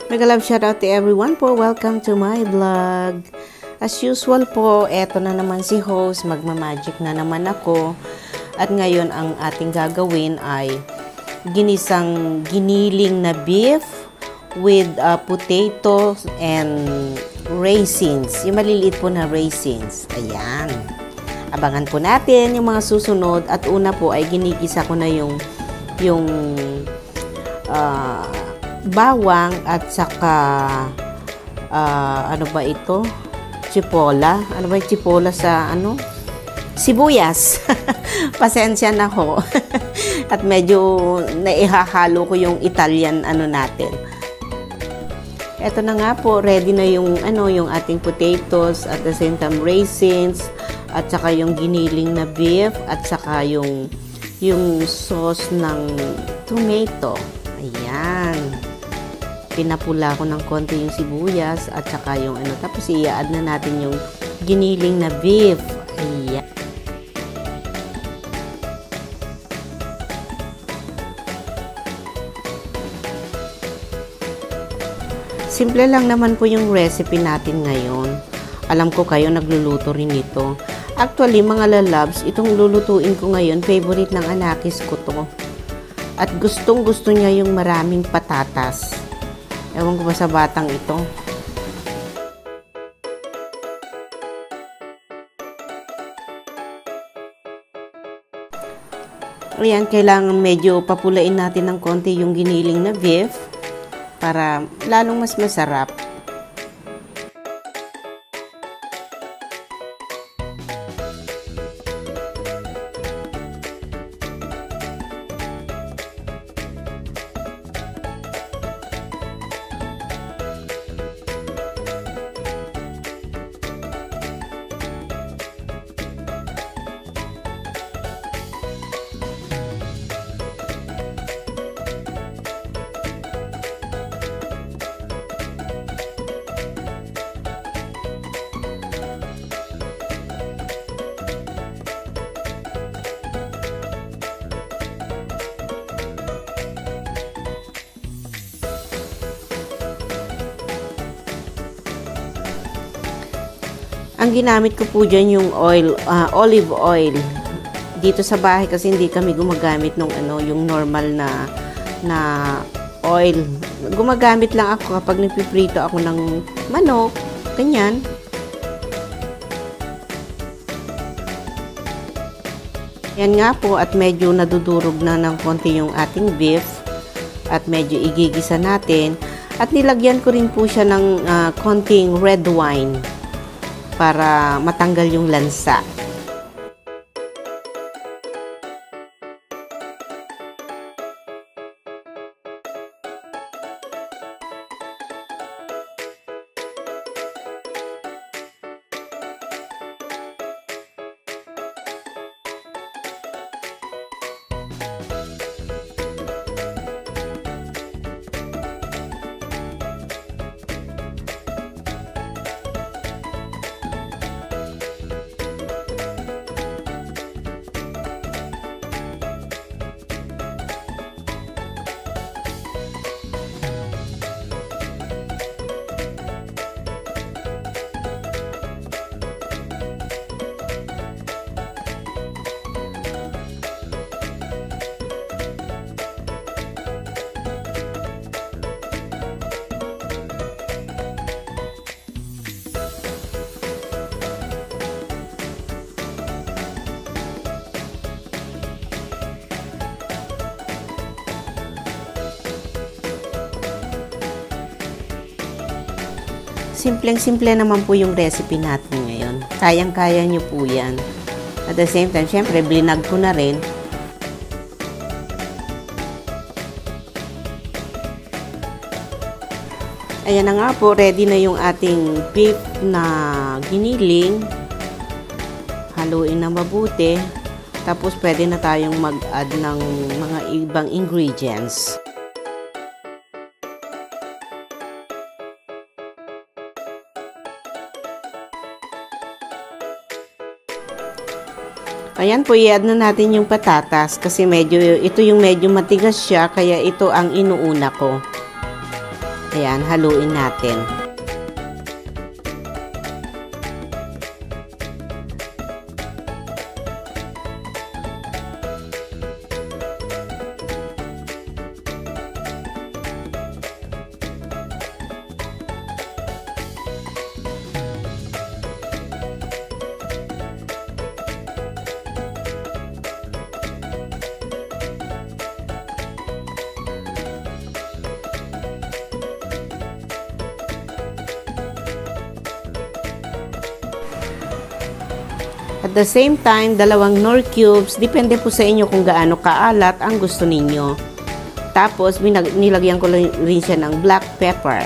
Mega love shoutout to everyone po. Welcome to my vlog. As usual po, eto na naman si host. Magmamagic na naman ako. At ngayon ang ating gagawin ay ginisang giniling na beef with potatoes and raisins. Yung maliliit po na raisins. Ayan. Abangan po natin yung mga susunod. At una po ay ginigisa ko na yung bawang at saka ano ba ito? Chipola. Ano ba yung chipola sa ano? Sibuyas. Pasensya na ho. At medyo naihahalo ko yung Italian ano natin. Ito na nga po, ready na yung yung ating potatoes, at the same time raisins, at saka yung giniling na beef, at saka yung sauce ng tomato. Ayan. Pinapula ko ng konti yung sibuyas at saka yung tapos i-add na natin yung giniling na beef. Ayan. Simple lang naman po yung recipe natin ngayon. Alam ko kayo nagluluto rin ito. Actually, mga lalabs, itong lulutuin ko ngayon, favorite ng anakis ko to. At gustong-gusto niya yung maraming patatas. Ewan ko ba sa batang ito. Ayan, kailangan medyo papulain natin ng konti yung giniling na beef para lalong mas masarap. Ang ginamit ko po dyan yung oil, olive oil. Dito sa bahay kasi hindi kami gumagamit ng yung normal na oil. Gumagamit lang ako kapag nagpiprito ako ng manok, ganyan. Yan nga po, at medyo nadudurog na ng konti yung ating beef at medyo igigisa natin. At nilagyan ko rin po siya ng konting red wine para matanggal yung lansa. Simpleng-simple naman po yung recipe natin ngayon. Kayang-kaya nyo po yan. At the same time, syempre, blinag ko na rin. Ayan na nga po, ready na yung ating beef na giniling. Haluin na mabuti. Tapos, pwede na tayong mag-add ng mga ibang ingredients. Ayan po, i-add na natin yung patatas kasi ito yung medyo matigas siya, kaya ito ang inuuna ko. Ayan, haluin natin. At the same time, 2 Knorr cubes, depende po sa inyo kung gaano kaalat ang gusto ninyo. Tapos, nilagyan ko rin siya ng black pepper.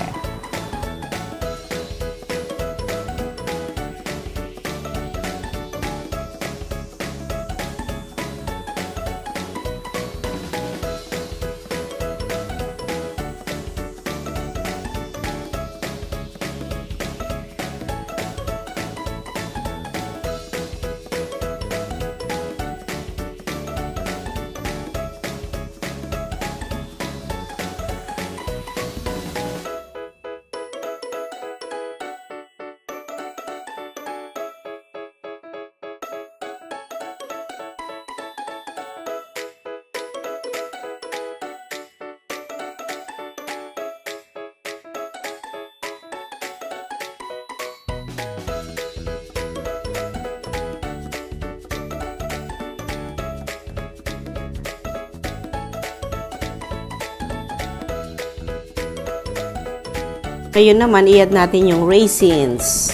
Ngayon naman, i-add natin yung raisins.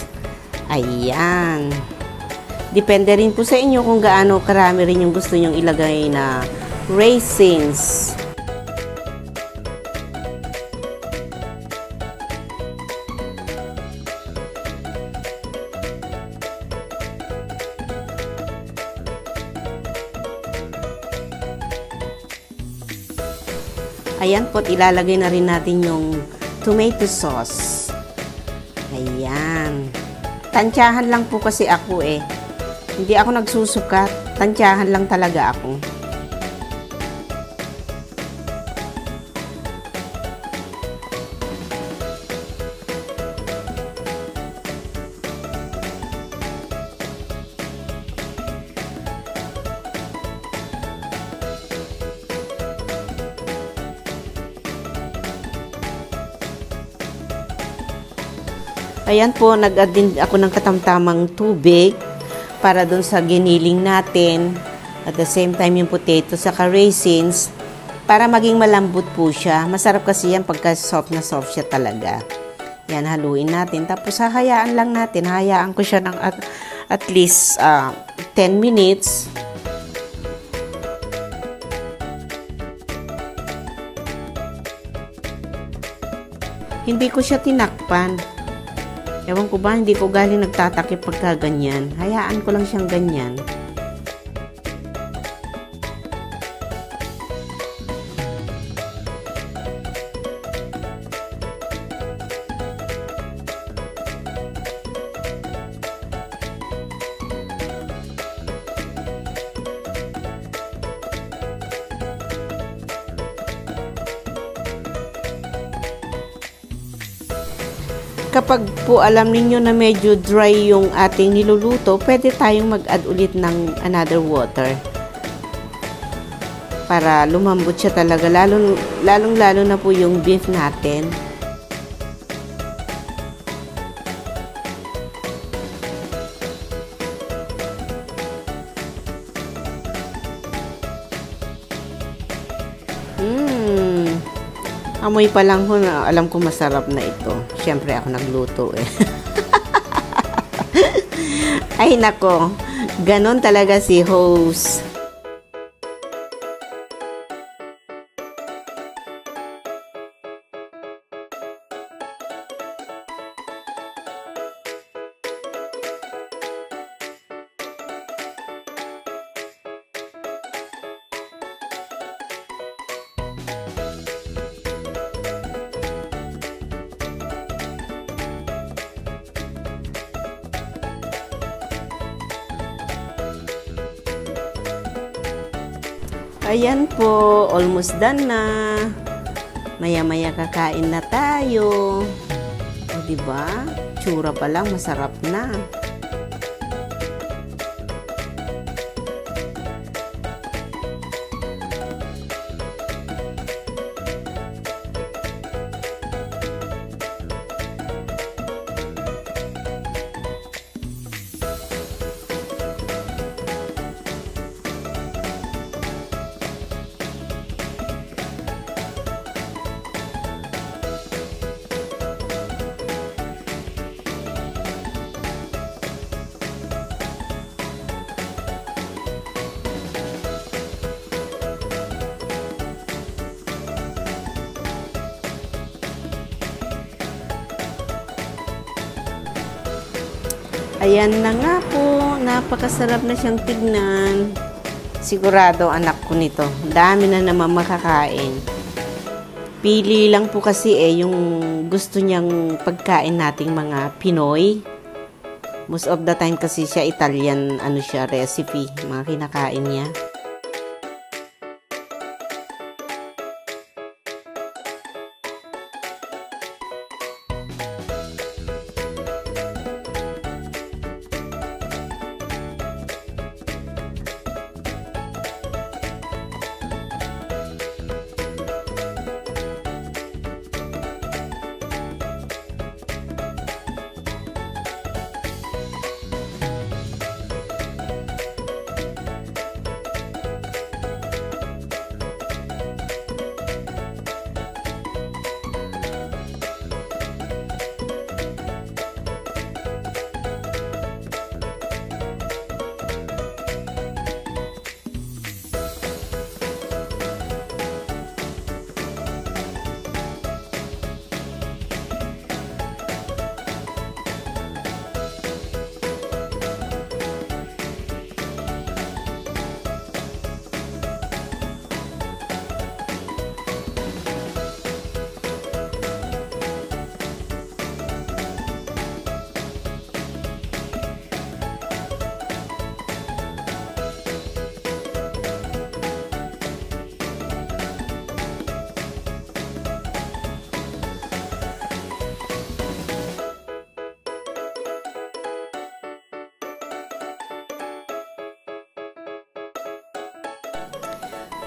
Ayan. Depende rin po sa inyo kung gaano karami rin yung gusto nyong ilagay na raisins. Ayan po, ilalagay na rin natin yung tomato sauce. Ayan. Tansyahan lang po kasi ako eh. Hindi ako nagsusukat. Tansyahan lang talaga ako. Ayan po, nag-add din ako ng katamtamang tubig para dun sa giniling natin. At the same time yung potato saka raisins para maging malambot po siya. Masarap kasi yan pagka soft na soft siya talaga. Yan, haluin natin. Tapos hahayaan lang natin. Hayaan ko siya ng at least 10 minutes. Hindi ko siya tinakpan. Ewan ko ba, hindi ko galing nagtatakip pagka ganyan. Hayaan ko lang siyang ganyan. Kapag po alam ninyo na medyo dry yung ating niluluto, pwede tayong mag-add ulit ng another water. Para lumambot siya talaga, lalong-lalo na po yung beef natin. Amoy pa lang ho na alam ko masarap na ito. Siyempre ako nagluto eh. Ay nako, ganon talaga si host. Ayan po, almost done na. Maya-maya kakain na tayo. O, diba? Tsura pa lang, masarap na. Ayan na nga po, napakasarap na siyang tignan. Sigurado anak ko nito, dami na naman makakain. Pili lang po kasi yung gusto niyang pagkain nating mga Pinoy. Most of the time kasi siya Italian, recipe, mga kinakain niya.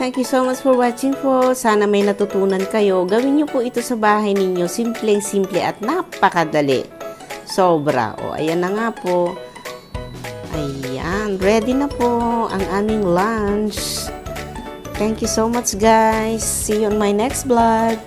Thank you so much for watching po. Sana may natutunan kayo. Gawin niyo po ito sa bahay ninyo. Simple-simple at napakadali. Sobra. O, ayan na nga po. Ayan. Ready na po ang aming lunch. Thank you so much, guys. See you on my next vlog.